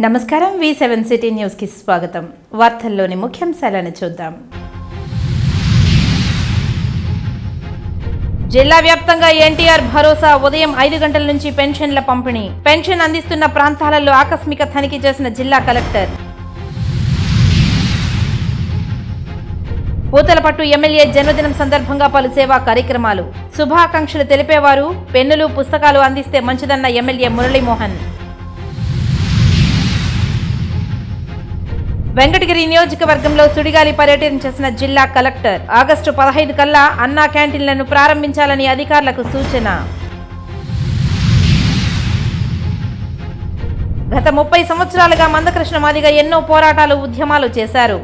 నమస్కారం V7 city news కి స్వాగతం. వార్తల్లోని ముఖ్యాంశాలను చూద్దాం. జిల్లా వ్యాప్తంగా ఎన్టీఆర్ భరోసా ఉదయం 5 గంటల నుంచి పెన్షన్ల పంపిణీ. పెన్షన్ అందిస్తున్న ప్రాంతాలలో ఆకస్మిక తనిఖీ చేసిన జిల్లా కలెక్టర్. పూతలపట్టు ఎమ్మెల్యే జన్మదినం సందర్భంగా పలు సేవా కార్యక్రమాలు. శుభాకాంక్షలు తెలిపేవారు పెన్నులు పుస్తకాలు అందిస్తే మంచిదన్న ఎమ్మెల్యే మురళీమోహన్. వెంకటగిరి నియోజకవర్గంలో సుడిగాలి పర్యటన చేసిన జిల్లా కలెక్టర్. ఆగస్టు 15 కల్లా అన్నా క్యాంటీన్లను ప్రారంభించాలని అధికారులకు సూచన. గత 30 సంవత్సరాలుగా మందకృష్ణ మాదిగ ఎన్నో పోరాటాలు ఉద్యమాలు చేశారు.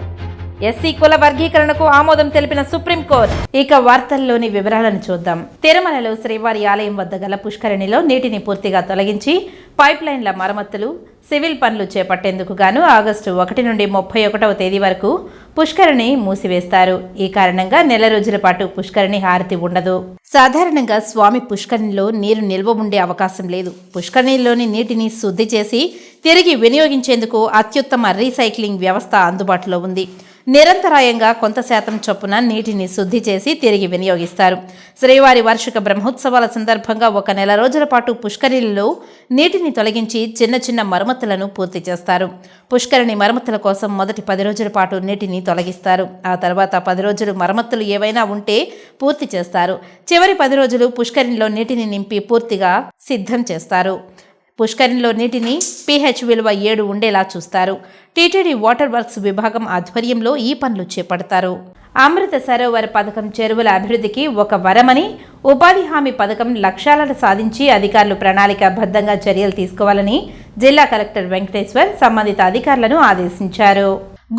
ఎస్సీ కుల వర్గీకరణకు ఆమోదం తెలిపిన సుప్రీంకోర్టు. ఇక వార్తల్లోని వివరాలను చూద్దాం. తిరుమలలో శ్రీవారి ఆలయం వద్ద గల పుష్కరిణిలో నీటిని పూర్తిగా తొలగించి పైప్ లైన్ల మరమ్మతులు, సివిల్ పనులు చేపట్టేందుకు గాను ఆగస్టు 1 నుండి 31వ తేదీ వరకు పుష్కరిణి మూసివేస్తారు. ఈ కారణంగా నెల రోజుల పాటు పుష్కరిణి హారతి ఉండదు. సాధారణంగా స్వామి పుష్కరిణిలో నీరు నిల్వ ఉండే అవకాశం లేదు. పుష్కరిణిలోని నీటిని శుద్ధి చేసి తిరిగి వినియోగించేందుకు అత్యుత్తమ రీసైక్లింగ్ వ్యవస్థ అందుబాటులో ఉంది. నిరంతరాయంగా కొంత శాతం చొప్పున నీటిని శుద్ధి చేసి తిరిగి వినియోగిస్తారు. శ్రీవారి వార్షిక బ్రహ్మోత్సవాల సందర్భంగా 1 నెల రోజుల పాటు పుష్కరిణిలో నీటిని తొలగించి చిన్న చిన్న మరమ్మతులను పూర్తి చేస్తారు. పుష్కరిణి మరమ్మతుల కోసం మొదటి 10 రోజుల పాటు నీటిని తొలగిస్తారు. ఆ తర్వాత 10 రోజులు మరమ్మతులు ఏవైనా ఉంటే పూర్తి చేస్తారు. చివరి 10 రోజులు పుష్కరిణిలో నీటిని నింపి పూర్తిగా సిద్ధం చేస్తారు. పుష్కరిణిలో నీటిని pH విలువ 7 ఉండేలా చూస్తారు. టీటీడీ వాటర్ వర్క్స్ విభాగం ఆధ్వర్యంలో ఈ పనులు చేపడతారు. అమృత సరోవర్ పథకం చెరువుల అభివృద్ధికి ఒక వరమని, ఉపాధి హామీ పథకం లక్ష్యాలను సాధించి అధికారులు ప్రణాళికాబద్ధంగా చర్యలు తీసుకోవాలని జిల్లా కలెక్టర్ వెంకటేశ్వర్ సంబంధిత అధికారులను ఆదేశించారు.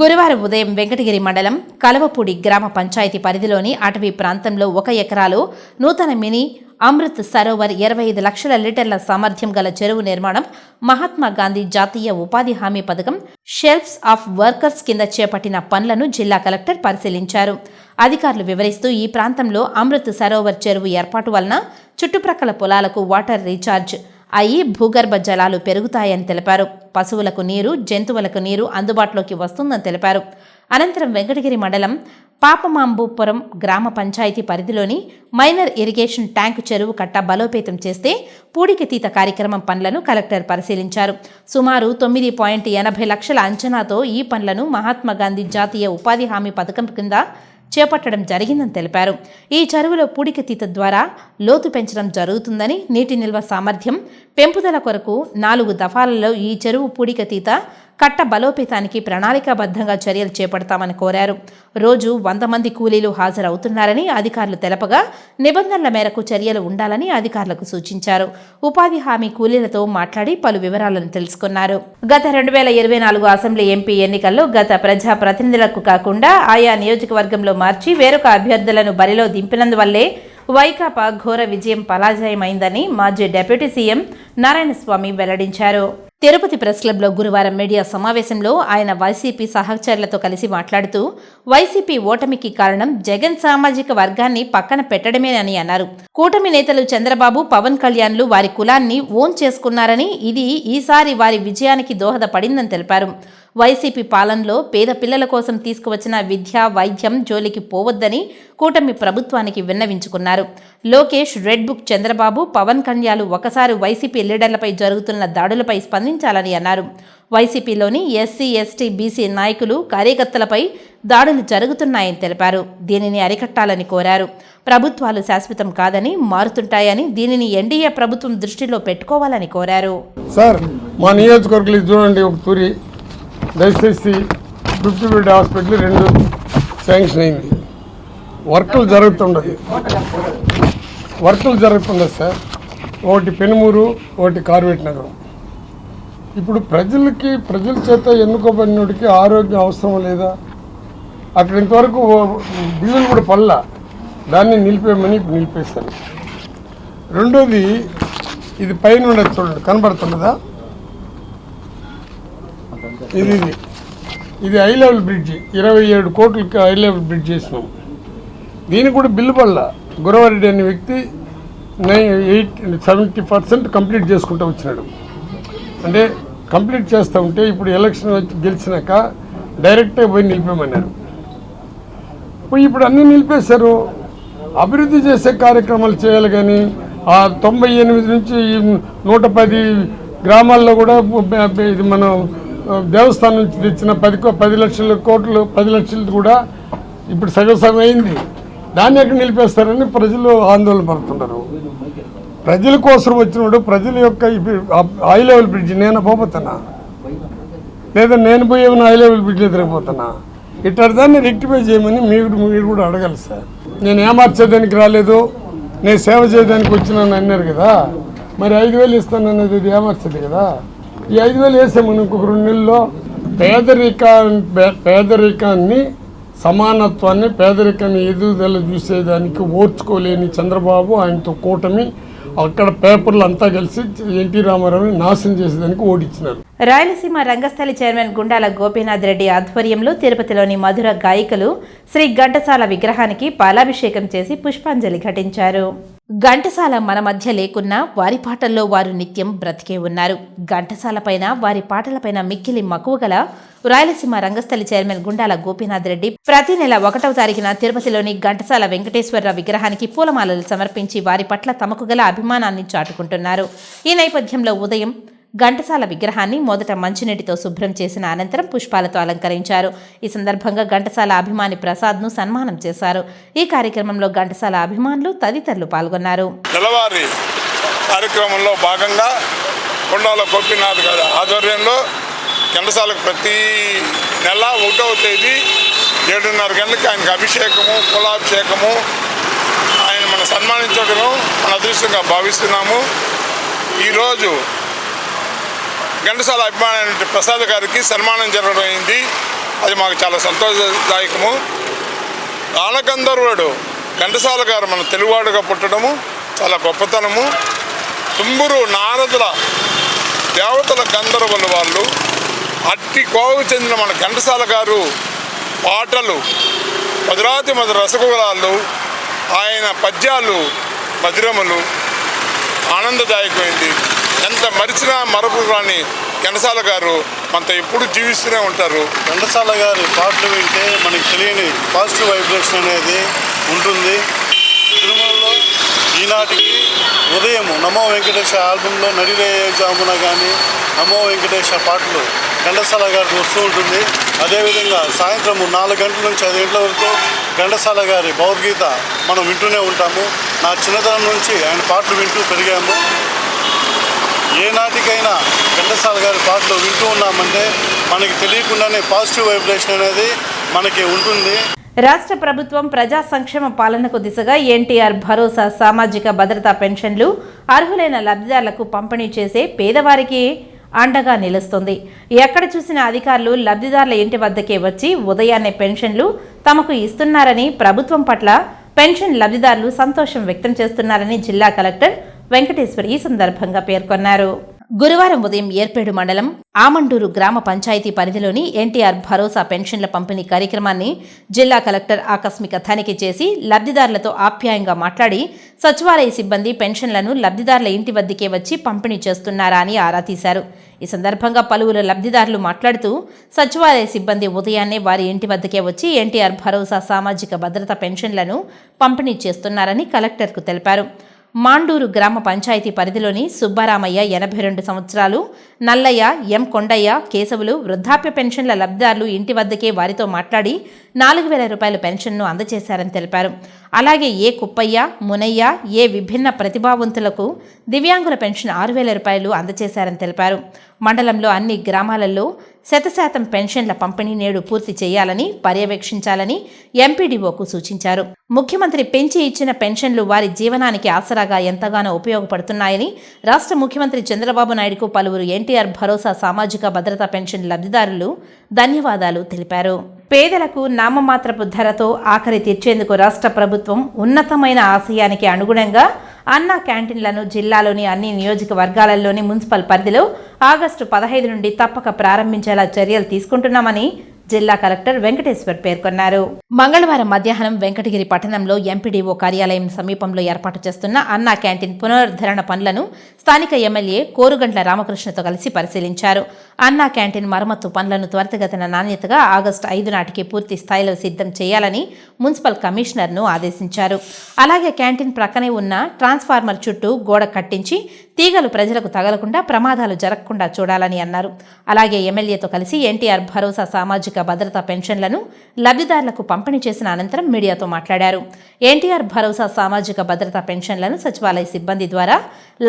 గురువారం ఉదయం వెంకటగిరి మండలం కలవపూడి గ్రామ పంచాయతీ పరిధిలోని అటవీ ప్రాంతంలో 1 ఎకరాలో నూతన మినీ అమృత్ సరోవర్ 25 లక్షల లీటర్ల సామర్థ్యం గల చెరువు నిర్మాణం మహాత్మా గాంధీ జాతీయ ఉపాధి హామీ పథకం షెల్ఫ్స్ ఆఫ్ వర్కర్స్ కింద చేపట్టిన పనులను జిల్లా కలెక్టర్ పరిశీలించారు. అధికారులు వివరిస్తూ ఈ ప్రాంతంలో అమృత్ సరోవర్ చెరువు ఏర్పాటు వలన చుట్టుప్రక్కల పొలాలకు వాటర్ రీఛార్జ్ అయి భూగర్భ జలాలు పెరుగుతాయని తెలిపారు. పశువులకు నీరు, జంతువులకు నీరు అందుబాటులోకి వస్తుందని తెలిపారు. అనంతరం వెంకటగిరి మండలం పాపమాంబుపురం గ్రామ పంచాయతీ పరిధిలోని మైనర్ ఇరిగేషన్ ట్యాంకు చెరువు కట్ట బలోపేతం చేస్తే పూడికతీత కార్యక్రమం పనులను కలెక్టర్ పరిశీలించారు. సుమారు 9.80 లక్షల అంచనాతో ఈ పనులను మహాత్మా గాంధీ జాతీయ ఉపాధి హామీ పథకం కింద చేపట్టడం జరిగిందని తెలిపారు. ఈ చెరువులో పూడికతీత ద్వారా లోతు పెంచడం జరుగుతుందని, నీటి నిల్వ సామర్థ్యం పెంపుదల కొరకు 4 దఫాలలో ఈ చెరువు పూడికతీత కట్ట బలోపేతానికి ప్రణాళికాబద్ధంగా చర్యలు చేపడతామని కోరారు. రోజు 100 మంది కూలీలు హాజరవుతున్నారని అధికారులు తెలపగా నిబంధనల మేరకు చర్యలు ఉండాలని అధికారులకు సూచించారు. ఉపాధి హామీ కూలీలతో మాట్లాడి పలు వివరాలను తెలుసుకున్నారు. గత 2024 అసెంబ్లీ ఎంపీ ఎన్నికల్లో గత ప్రజా ప్రతినిధులకు కాకుండా ఆయా నియోజకవర్గంలో మార్చి వేరొక అభ్యర్థులను బరిలో దింపినందువల్లే వైకాపా ఘోర విజయం పరాజయమైందని మాజీ డిప్యూటీ సీఎం నారాయణస్వామి వెల్లడించారు. తిరుపతి ప్రెస్ క్లబ్లో గురువారం మీడియా సమావేశంలో ఆయన వైసీపీ సహచరులతో కలిసి మాట్లాడుతూ వైసీపీ ఓటమికి కారణం జగన్ సామాజిక వర్గాన్ని పక్కన పెట్టడమేనని అన్నారు. కూటమి నేతలు చంద్రబాబు, పవన్ కళ్యాణ్లు వారి కులాన్ని ఓన్ చేసుకున్నారని, ఇది ఈసారి వారి విజయానికి దోహదపడిందని తెలిపారు. వైసీపీ పాలనలో పేద పిల్లల కోసం తీసుకువచ్చిన విద్య, వైద్యం జోలికి పోవద్దని కూటమి ప్రభుత్వానికి విన్నవించుకున్నారు. లోకేష్, రెడ్ బుక్ చంద్రబాబు, పవన్ కళ్యాణ్ ఒకసారి వైసీపీ లీడర్లపై జరుగుతున్న దాడులపై స్పందించాలని అన్నారు. వైసీపీలోని ఎస్సీ, ఎస్టీ, బీసీ నాయకులు, కార్యకర్తలపై దాడులు జరుగుతున్నాయని తెలిపారు. దీనిని అరికట్టాలని కోరారు. ప్రభుత్వాలు శాశ్వతం కాదని, మారుతుంటాయని, దీనిని ఎన్డీఏ ప్రభుత్వం దృష్టిలో పెట్టుకోవాలని కోరారు. సార్, మా నియోజకవర్గంలో చూడండి, ఒక తూరి దయచేసి 50 బెడ్ హాస్పిటల్ 2 శాంక్షన్ అయింది. వర్కులు జరుగుతుండదు సార్. ఒకటి పెనుమూరు, ఒకటి కార్వేట్ నగరం. ఇప్పుడు ప్రజల చేత ఎన్నుకోబడినోడికి ఆరోగ్యం అవసరం లేదా? అక్కడ ఇంతవరకు బిల్లులు కూడా పల్లా, దాన్ని నిలిపేయమని ఇప్పుడు నిలిపేశాను. రెండోది, ఇది పైన ఉండదు చూడండి, కనబడుతున్నదా? ఇది హై లెవెల్ బ్రిడ్జి, 27 కోట్లకి హై లెవెల్ బ్రిడ్జ్ చేసినాం. దీనికి కూడా బిల్లు పడలా. గురవారెడ్డి అనే వ్యక్తి 70% కంప్లీట్ చేసుకుంటూ వచ్చినాడు. అంటే కంప్లీట్ చేస్తూ ఉంటే ఇప్పుడు ఎలక్షన్ వచ్చి గెలిచినాక డైరెక్ట్గా పోయి నిలిపేమన్నారు. ఇప్పుడు అన్నీ నిలిపేశారు. అభివృద్ధి చేసే కార్యక్రమాలు చేయాలి కానీ ఆ 98 నుంచి 110 గ్రామాల్లో కూడా ఇది మనం దేవస్థానం నుంచి తెచ్చిన 10 లక్షల కోట్లు 10 లక్షలు కూడా ఇప్పుడు సగం అయింది. దాన్ని ఎక్కడ నిలిపేస్తారని ప్రజలు ఆందోళన పడుతున్నారు. ప్రజల కోసం వచ్చినప్పుడు ప్రజల యొక్క హై లెవెల్ బ్రిడ్జ్ నేను పోతున్నా లేదా నేను పోయి ఏమైనా హై లెవెల్ బ్రిడ్జ్ ఎదురైపోతున్నా. ఇట్లాంటి దాన్ని రెక్టిఫై చేయమని మీరు కూడా అడగాలి సార్. నేను ఏమార్చేదానికి రాలేదు, నేను సేవ చేయడానికి వచ్చినాను అన్నారు కదా. మరి 5,000 ఇస్తాను అనేది ఇది ఏమార్చేది కదా. ఈ 5,000 వేసాము ఇంకొక 2 నెలల్లో. పేదరికాన్ని సమానత్వాన్ని పేదరికాన్ని ఎదుగుదల చూసేదానికి ఓర్చుకోలేని చంద్రబాబు ఆయనతో కూటమి అక్కడ పేపర్లు అంతా కలిసి ఎన్టీ రామారావుని నాశనం చేసేదానికి ఓడించినారు. రాయలసీమ రంగస్థలి చైర్మన్ గుండాల గోపీనాథ్ రెడ్డి ఆధ్వర్యంలో తిరుపతిలోని మధుర గాయకులు శ్రీ ఘంటసాల విగ్రహానికి పాలాభిషేకం చేసి పుష్పాంజలి ఘటించారు. ఘంటసాల మన మధ్య లేకున్నా వారి పాటల్లో వారు నిత్యం బ్రతికే ఉన్నారు. ఘంటసాల పైన వారి పాటలపైన మిక్కిలి మక్కువ గల రాయలసీమ రంగస్థలి చైర్మన్ గుండాల గోపీనాథ్ రెడ్డి ప్రతి నెల 1వ తారీఖున తిరుపతిలోని ఘంటసాల వెంకటేశ్వరరావు విగ్రహానికి పూలమాలలు సమర్పించి వారి పట్ల తమకు గల అభిమానాన్ని చాటుకుంటున్నారు. ఈ నేపథ్యంలో ఉదయం ఘంటసాల విగ్రహాన్ని మొదట మంచినీటితో శుభ్రం చేసిన అనంతరం పుష్పాలతో అలంకరించారు. ఈ సందర్భంగా ఘంటసాల అభిమాని ప్రసాద్ను సన్మానం చేశారు. ఈ కార్యక్రమంలో ఘంటసాల అభిమానులు తదితరులు పాల్గొన్నారు. నెలవారీ కార్యక్రమంలో భాగంగా గుండాల గోపీనాథ్ గారి ఆధ్వర్యంలో ఘంటసాలకు ప్రతి నెల 1వ తేదీ 7:30 గంటలకి ఆయనకు అభిషేకము కులాభిషేకము ఆయన మనం సన్మానించడం మన అదృష్టంగా భావిస్తున్నాము. ఈరోజు ఘంటసాల అభిమాని ప్రసాద్ గారికి సన్మానం జరగడం అయింది. అది మాకు చాలా సంతోషదాయకము. గానగంధర్వుడు ఘంటసాల గారు మన తెలుగువాడుగా పుట్టడము చాలా గొప్పతనము. తుంబురు నారదుల దేవతల గంధర్వుల వాళ్ళు అట్టి కోవకు చెందిన మన ఘంటసాల గారు పాటలు మధురాతి మధుర రసగులాలు, ఆయన పద్యాలు మధురములు ఆనందదాయకమైంది. ఎంత మరిచినా మరపు రాని ఘంటసాల గారు మనతో ఎప్పుడు జీవిస్తూనే ఉంటారు. ఘంటసాల గారి పాటలు వింటే మనకి తెలియని పాజిటివ్ వైబ్రేషన్ అనేది ఉంటుంది. తిరుమలలో ఈనాటికి ఉదయం నమో వెంకటేశ ఆల్బంలో నడిరే జామున కానీ నమో వెంకటేశ పాటలు ఘంటసాల గారికి వస్తూ ఉంటుంది. అదేవిధంగా సాయంత్రం 4 గంటల నుంచి 5 గంటల వరకు ఘంటసాల గారి భగవద్గీత మనం వింటూనే ఉంటాము. నా చిన్నతనం నుంచి ఆయన పాటలు వింటూ పెరిగాము. ఏ నాటికైనా ఘంటసాల గారి పాటలు వింటూ ఉన్నామంటే మనకి తెలియకుండానే పాజిటివ్ వైబ్రేషన్ అనేది మనకి ఉంటుంది. రాష్ట్ర ప్రభుత్వం ప్రజా సంక్షేమ పాలనకు దిశగా ఎన్టీఆర్ భరోసా సామాజిక భద్రతా పెన్షన్లు అర్హులైన లబ్ధిదారులకు పంపిణీ చేసే పేదవారికి అండగా నిలుస్తుంది. ఎక్కడ చూసిన అధికారులు లబ్ధిదారుల ఇంటి వద్దకే వచ్చి ఉదయాన్నే పెన్షన్లు తమకు ఇస్తున్నారని, ప్రభుత్వం పట్ల పెన్షన్ లబ్ధిదారులు సంతోషం వ్యక్తం చేస్తున్నారని జిల్లా కలెక్టర్ వెంకటేశ్వర్ ఈ సందర్భంగా పేర్కొన్నారు. గురువారం ఉదయం ఏర్పేడు మండలం ఆమండూరు గ్రామ పంచాయతీ పరిధిలోని ఎన్టీఆర్ భరోసా పెన్షన్ల పంపిణీ కార్యక్రమాన్ని జిల్లా కలెక్టర్ ఆకస్మిక తనిఖీ చేసి లబ్ధిదారులతో ఆప్యాయంగా మాట్లాడి సచివాలయ సిబ్బంది పెన్షన్లను లబ్ధిదారుల ఇంటి వద్దకే వచ్చి పంపిణీ చేస్తున్నారా అని ఆరా తీశారు. ఈ సందర్భంగా పలువురు లబ్ధిదారులు మాట్లాడుతూ సచివాలయ సిబ్బంది ఉదయాన్నే వారి ఇంటి వద్దకే వచ్చి ఎన్టీఆర్ భరోసా సామాజిక భద్రత పెన్షన్లను పంపిణీ చేస్తున్నారని కలెక్టర్కు తెలిపారు. మాండూరు గ్రామ పంచాయతీ పరిధిలోని సుబ్బారామయ్య 82 సంవత్సరాలు, నల్లయ్య, ఎం కొండయ్య, కేశవులు వృద్ధాప్య పెన్షన్ల లబ్ధిదారులు ఇంటి వద్దకే వారితో మాట్లాడి 4,000 రూపాయల పెన్షన్ను అందజేశారని తెలిపారు. అలాగే ఏ కుప్పయ్య, మునయ్య, ఏ విభిన్న ప్రతిభావంతులకు దివ్యాంగుల పెన్షన్ 6,000 రూపాయలు అందజేశారని తెలిపారు. మండలంలో అన్ని గ్రామాలలో 100% పెన్షన్ల పంపిణీ నేడు పూర్తి చేయాలని పర్యవేక్షించాలని ఎంపీడీఓకు సూచించారు. ముఖ్యమంత్రి పెంచి ఇచ్చిన పెన్షన్లు వారి జీవనానికి ఆసరాగా ఎంతగానో ఉపయోగపడుతున్నాయని రాష్ట్ర ముఖ్యమంత్రి చంద్రబాబు నాయుడుకు పలువురు ఎన్టీఆర్ భరోసా సామాజిక భద్రతా పెన్షన్ లబ్ధిదారులు ధన్యవాదాలు తెలిపారు. పేదలకు నామమాత్రపు ధరతో ఆఖరి తీర్చేందుకు రాష్ట్ర ప్రభుత్వం ఉన్నతమైన ఆశయానికి అనుగుణంగా అన్నా క్యాంటీన్లను జిల్లాలోని అన్ని నియోజకవర్గాలలోని మున్సిపల్ పరిధిలో ఆగస్టు 15 నుండి తప్పక ప్రారంభించేలా చర్యలు తీసుకుంటున్నామని జిల్లా కలెక్టర్ వెంకటేశ్వర్ పేర్కొన్నారు. మంగళవారం మధ్యాహ్నం వెంకటగిరి పట్టణంలో ఎంపీడీఓ కార్యాలయం సమీపంలో ఏర్పాటు చేస్తున్న అన్నా క్యాంటీన్ పునరుద్ధరణ పనులను స్థానిక ఎమ్మెల్యే కోరుగంట్ల రామకృష్ణతో కలిసి పరిశీలించారు. అన్నా క్యాంటీన్ మరమ్మతు పనులను త్వరితగతిన నాణ్యతగా ఆగస్టు 5 నాటికి పూర్తి స్థాయిలో సిద్ధం చేయాలని మున్సిపల్ కమిషనర్ను ఆదేశించారు. అలాగే క్యాంటీన్ ప్రక్కనే ఉన్న ట్రాన్స్ఫార్మర్ చుట్టూ గోడ కట్టించి తీగలు ప్రజలకు తగలకుండా ప్రమాదాలు జరగకుండా చూడాలని అన్నారు. అలాగే ఎమ్మెల్యేతో కలిసి ఎన్టీఆర్ భరోసా సామాజిక భద్రతా పెన్షన్లను లబ్ధిదారులకు పంపిణీ చేసిన అనంతరం మీడియాతో మాట్లాడారు. ఎన్టీఆర్ భరోసా సామాజిక భద్రతా పెన్షన్లను సచివాలయ సిబ్బంది ద్వారా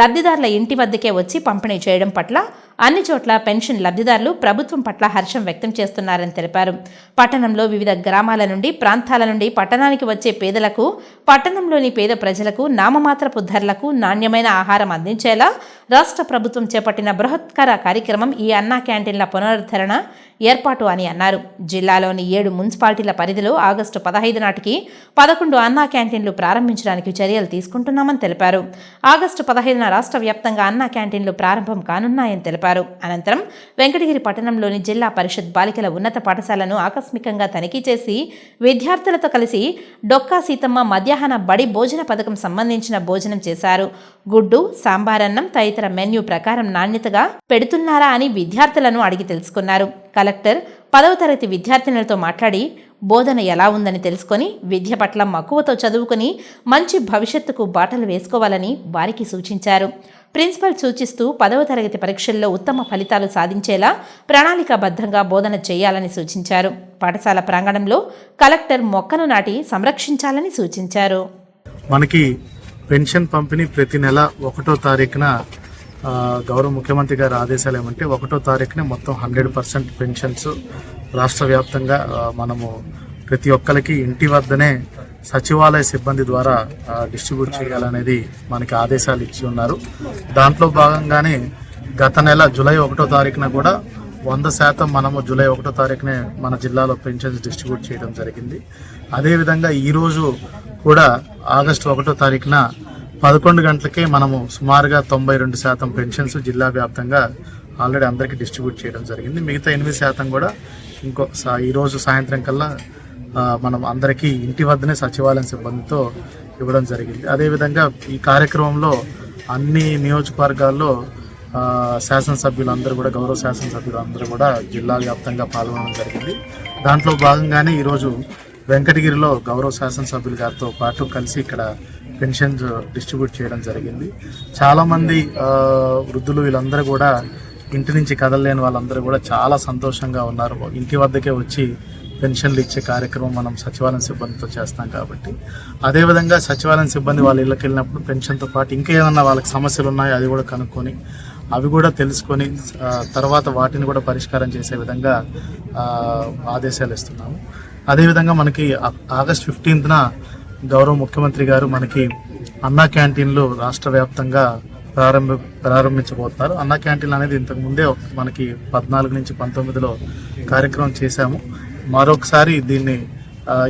లబ్ధిదారుల ఇంటి వద్దకే వచ్చి పంపిణీ చేయడం పట్ల అన్ని చోట్ల పెన్షన్ లబ్ధిదారులు ప్రభుత్వం పట్ల హర్షం వ్యక్తం చేస్తున్నారని తెలిపారు. పట్టణంలో వివిధ గ్రామాల నుండి ప్రాంతాల నుండి పట్టణానికి వచ్చే పేదలకు, పట్టణంలోని పేద ప్రజలకు నామమాత్రపు ధరలకు నాణ్యమైన ఆహారం అందించేలా రాష్ట్ర ప్రభుత్వం చేపట్టిన బృహత్కర కార్యక్రమం ఈ అన్నా క్యాంటీన్ల పునరుద్ధరణ ఏర్పాటు అని అన్నారు. జిల్లాలోని 7 మున్సిపాలిటీల పరిధిలో ఆగస్టు 15 నాటికి 11 అన్నా క్యాంటీన్లు ప్రారంభించడానికి చర్యలు తీసుకుంటున్నామని తెలిపారు. ఆగస్టు 15న రాష్ట్ర వ్యాప్తంగా అన్నా క్యాంటీన్లు ప్రారంభం కానున్నాయని తెలిపారు. అనంతరం వెంకటగిరి పట్టణంలోని జిల్లా పరిషత్ బాలికల ఉన్నత పాఠశాలను ఆకస్మికంగా తనిఖీ చేసి విద్యార్థులతో కలిసి డొక్కా సీతమ్మ మధ్యాహ్న బడి భోజన పథకం సంబంధించిన భోజనం చేశారు. గుడ్డు, సాంబారన్నం తదితర మెన్యూ ప్రకారం నాణ్యతగా పెడుతున్నారా అని విద్యార్థులను అడిగి తెలుసుకున్నారు. కలెక్టర్ 10వ తరగతి విద్యార్థినులతో మాట్లాడి బోధన ఎలా ఉందని తెలుసుకొని విద్య పట్ల మక్కువతో చదువుకుని మంచి భవిష్యత్తుకు బాటలు వేసుకోవాలని వారికి సూచించారు. ప్రిన్సిపల్ సూచిస్తూ 10వ తరగతి పరీక్షల్లో ఉత్తమ ఫలితాలు సాధించేలా ప్రణాళికాబద్ధంగా బోధన చేయాలని సూచించారు. పాఠశాల ప్రాంగణంలో కలెక్టర్ మొక్కను నాటి సంరక్షించాలని సూచించారు. మనకి పెన్షన్ పంపిణీ ప్రతి నెల 1వ తారీఖున గౌరవ ముఖ్యమంత్రి గారి ఆదేశాలు ఏమంటే 1వ తారీఖునే మొత్తం 100% పెన్షన్స్ రాష్ట్ర వ్యాప్తంగా మనము ప్రతి ఒక్కరికి ఇంటి వద్దనే సచివాలయ సిబ్బంది ద్వారా డిస్ట్రిబ్యూట్ చేయాలనేది మనకి ఆదేశాలు ఇచ్చి ఉన్నారు. దాంట్లో భాగంగానే గత నెల జూలై 1వ తారీఖున కూడా 100% మనము జూలై 1వ తారీఖునే మన జిల్లాలో పెన్షన్స్ డిస్ట్రిబ్యూట్ చేయడం జరిగింది. అదేవిధంగా ఈరోజు కూడా ఆగస్టు 1వ తారీఖున 11 గంటలకే మనము సుమారుగా 92% పెన్షన్స్ జిల్లా వ్యాప్తంగా ఆల్రెడీ అందరికీ డిస్ట్రిబ్యూట్ చేయడం జరిగింది. మిగతా 8% కూడా ఈరోజు సాయంత్రం కల్లా మనం అందరికీ ఇంటి వద్దనే సచివాలయం సిబ్బందితో ఇవ్వడం జరిగింది. అదేవిధంగా ఈ కార్యక్రమంలో అన్ని నియోజకవర్గాల్లో శాసనసభ్యులందరూ కూడా గౌరవ శాసనసభ్యులు అందరూ కూడా జిల్లా వ్యాప్తంగా పాల్గొనడం జరిగింది. దాంట్లో భాగంగానే ఈరోజు వెంకటగిరిలో గౌరవ శాసనసభ్యులు గారితో పాటు కలిసి ఇక్కడ పెన్షన్స్ డిస్ట్రిబ్యూట్ చేయడం జరిగింది. చాలామంది వృద్ధులు వీళ్ళందరూ కూడా ఇంటి నుంచి కదలలేని వాళ్ళందరూ కూడా చాలా సంతోషంగా ఉన్నారు. ఇంటి వద్దకే వచ్చి పెన్షన్లు ఇచ్చే కార్యక్రమం మనం సచివాలయం సిబ్బందితో చేస్తాం కాబట్టి, అదేవిధంగా సచివాలయం సిబ్బంది వాళ్ళ ఇళ్ళకి వెళ్ళినప్పుడు పెన్షన్తో పాటు ఇంకా ఏమన్నా వాళ్ళకి సమస్యలు ఉన్నాయో అది కూడా కనుక్కొని అవి కూడా తెలుసుకొని తర్వాత వాటిని కూడా పరిష్కారం చేసే విధంగా ఆదేశాలు ఇస్తున్నాము. అదేవిధంగా మనకి ఆగస్ట్ 15న గౌరవ ముఖ్యమంత్రి గారు మనకి అన్నా క్యాంటీన్లు రాష్ట్ర వ్యాప్తంగా ప్రారంభించబోతున్నారు. అన్నా క్యాంటీన్ అనేది ఇంతకు ముందే మనకి 14 నుంచి 19లో కార్యక్రమం చేశాము. మరొకసారి దీన్ని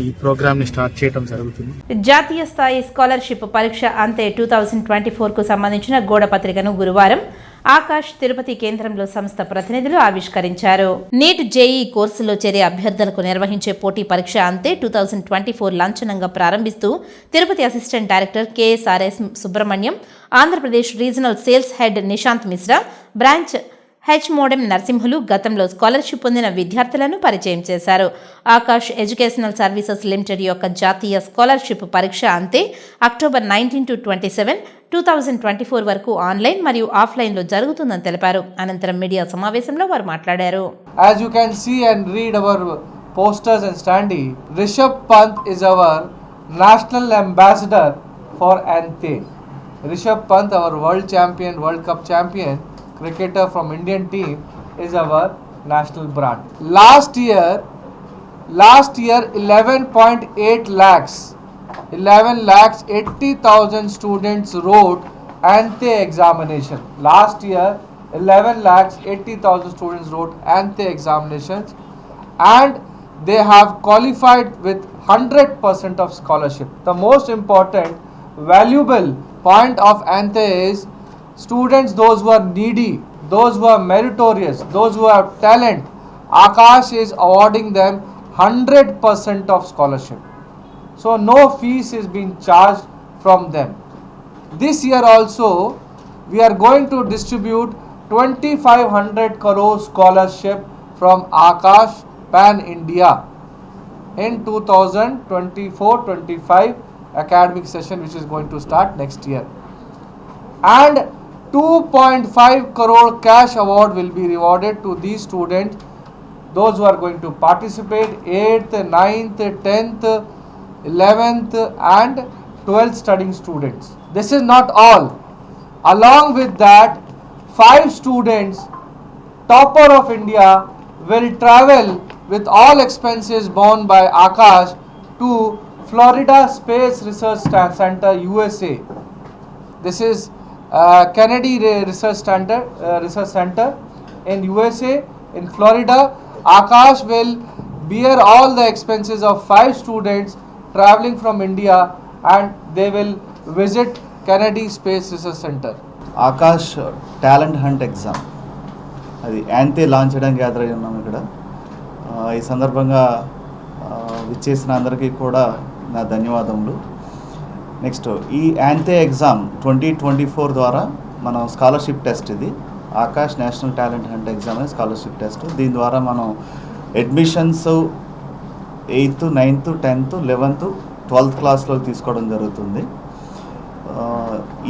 ఈ ప్రోగ్రామ్ ని స్టార్ట్ చేయడం జరుగుతుంది. జాతీయ స్థాయి స్కాలర్షిప్ పరీక్ష అంతే 2024కు సంబంధించిన గోడ పత్రికను గురువారం ఆకాష్ తిరుపతి కేంద్రంలో సంస్థ ప్రతినిధులు ఆవిష్కరించారు. నీట్ జేఈ కోర్సులో చేరే అభ్యర్థులకు నిర్వహించే పోటీ పరీక్ష అంతే 2024 లాంఛనంగా ప్రారంభిస్తూ Tirupati assistant director KSRS Subrahmanyam, Andhra Pradesh regional sales head Nishant Mishra, branch హెచ్మోడెం నరసింహులు గతంలో స్కాలర్షిప్ పొందిన విద్యార్థులను పరిచయం చేశారు. ఆకాష్ ఎడ్యుకేషనల్ సర్వీసెస్ లిమిటెడ్ యొక్క జాతీయ స్కాలర్షిప్ పరీక్ష అంతే అక్టోబర్ 19 to 27, 2024 వరకు ఆన్లైన్ మరియు ఆఫ్లైన్లో జరుగుతుందని తెలిపారు. అనంతరం మీడియా సమావేశంలో వారు మాట్లాడారు. As you can see and read our posters and standee, Rishabh Pant is our national ambassador for ANTE. Rishabh Pant, our world champion, World Cup champion cricketer from Indian team, is our national brand. Last year 11.8 lakhs 80,000 students wrote ANTE examination. Last year 11,80,000 students wrote ANTE examinations and they have qualified with 100% of scholarship. The most important valuable point of ANTE is students, those who are needy, those who are meritorious, those who have talent Akash is awarding them 100% of scholarship. So no fees is being charged from them. This year also we are going to distribute 2500 crore scholarship from Akash Pan India in 2024-25 academic session, which is going to start next year. And 2.5 crore cash award will be rewarded to these students, those who are going to participate 8th, 9th, 10th, 11th and 12th studying students. This is not all. Along with that, 5 students, topper of India, will travel with all expenses borne by Akash to Florida Space Research Center, USA. This is Kennedy Research Center in USA, in Florida. Akash will bear all the expenses of 5 students traveling from India, and they will visit Kennedy Space Research Center. Akash talent hunt exam అది యాంతే launch చేయడానికి gather అయి ఉన్నాం ఇక్కడ. ఈ సందర్భంగా విచ్చేసిన అందరికీ కూడా నా ధన్యవాదములు. నెక్స్ట్ ఈ యాంతే ఎగ్జామ్ 2024 ద్వారా మనం స్కాలర్షిప్ టెస్ట్, ఇది Akash national talent hunt exam అనే స్కాలర్షిప్ టెస్ట్. దీని ద్వారా మనం admissions 8th, 9th, 10th, 11th, 12th క్లాస్లో తీసుకోవడం జరుగుతుంది.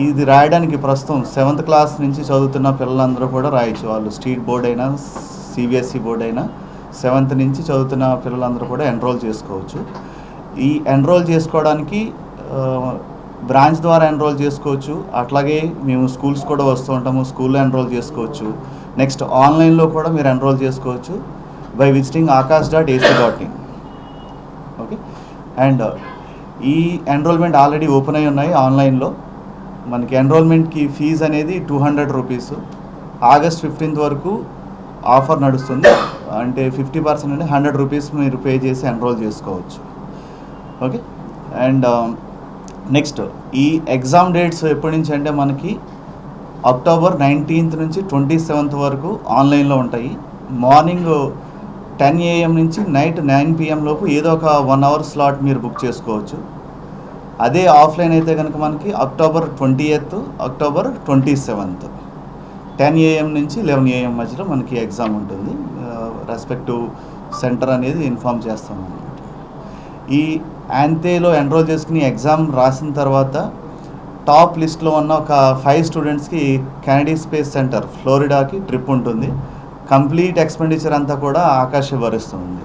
ఇది రాయడానికి ప్రస్తుతం 7th క్లాస్ నుంచి చదువుతున్న పిల్లలందరూ కూడా రాయొచ్చు. వాళ్ళు స్టేట్ బోర్డ్ అయినా సిబిఎస్ఈ బోర్డ్ అయినా 7th నుంచి చదువుతున్న పిల్లలందరూ కూడా ఎన్రోల్ చేసుకోవచ్చు. ఈ ఎన్రోల్ చేసుకోవడానికి బ్రాంచ్ ద్వారా ఎన్రోల్ చేసుకోవచ్చు. అట్లాగే మేము స్కూల్స్ కూడా వస్తూ ఉంటాము, స్కూల్లో ఎన్రోల్ చేసుకోవచ్చు. నెక్స్ట్ ఆన్లైన్లో కూడా మీరు ఎన్రోల్ చేసుకోవచ్చు by visiting akash.ac.in. Okay. And ఈ ఎన్రోల్మెంట్ ఆల్రెడీ ఓపెన్ అయి ఉన్నాయి ఆన్లైన్లో. మనకి ఎన్రోల్మెంట్కి ఫీజు అనేది 200 రూపీస్. August 15th వరకు ఆఫర్ నడుస్తుంది. అంటే 50% అంటే 100 రూపీస్ మీరు పే చేసి ఎన్రోల్ చేసుకోవచ్చు. ఓకే. అండ్ నెక్స్ట్ ఈ ఎగ్జామ్ డేట్స్ ఎప్పటి నుంచి అంటే మనకి October 19th నుంచి 27th వరకు ఆన్లైన్లో ఉంటాయి. మార్నింగ్ 10 AM నుంచి నైట్ 9 PM లోపు ఏదో ఒక 1 hour స్లాట్ మీరు బుక్ చేసుకోవచ్చు. అదే ఆఫ్లైన్ అయితే కనుక మనకి October 20th, October 27th 10 AM నుంచి 11 AM మధ్యలో మనకి ఎగ్జామ్ ఉంటుంది. రెస్పెక్టివ్ సెంటర్ అనేది ఇన్ఫామ్ చేస్తాం అన్నమాట. ఈ యాంతేలో ఎన్రోల్ చేసుకుని ఎగ్జామ్ రాసిన తర్వాత టాప్ లిస్ట్లో ఉన్న ఒక 5 స్టూడెంట్స్కి కెనడీ స్పేస్ సెంటర్ ఫ్లోరిడాకి ట్రిప్ ఉంటుంది. కంప్లీట్ ఎక్స్పెండిచర్ అంతా కూడా ఆకాశ్ భరిస్తుంది.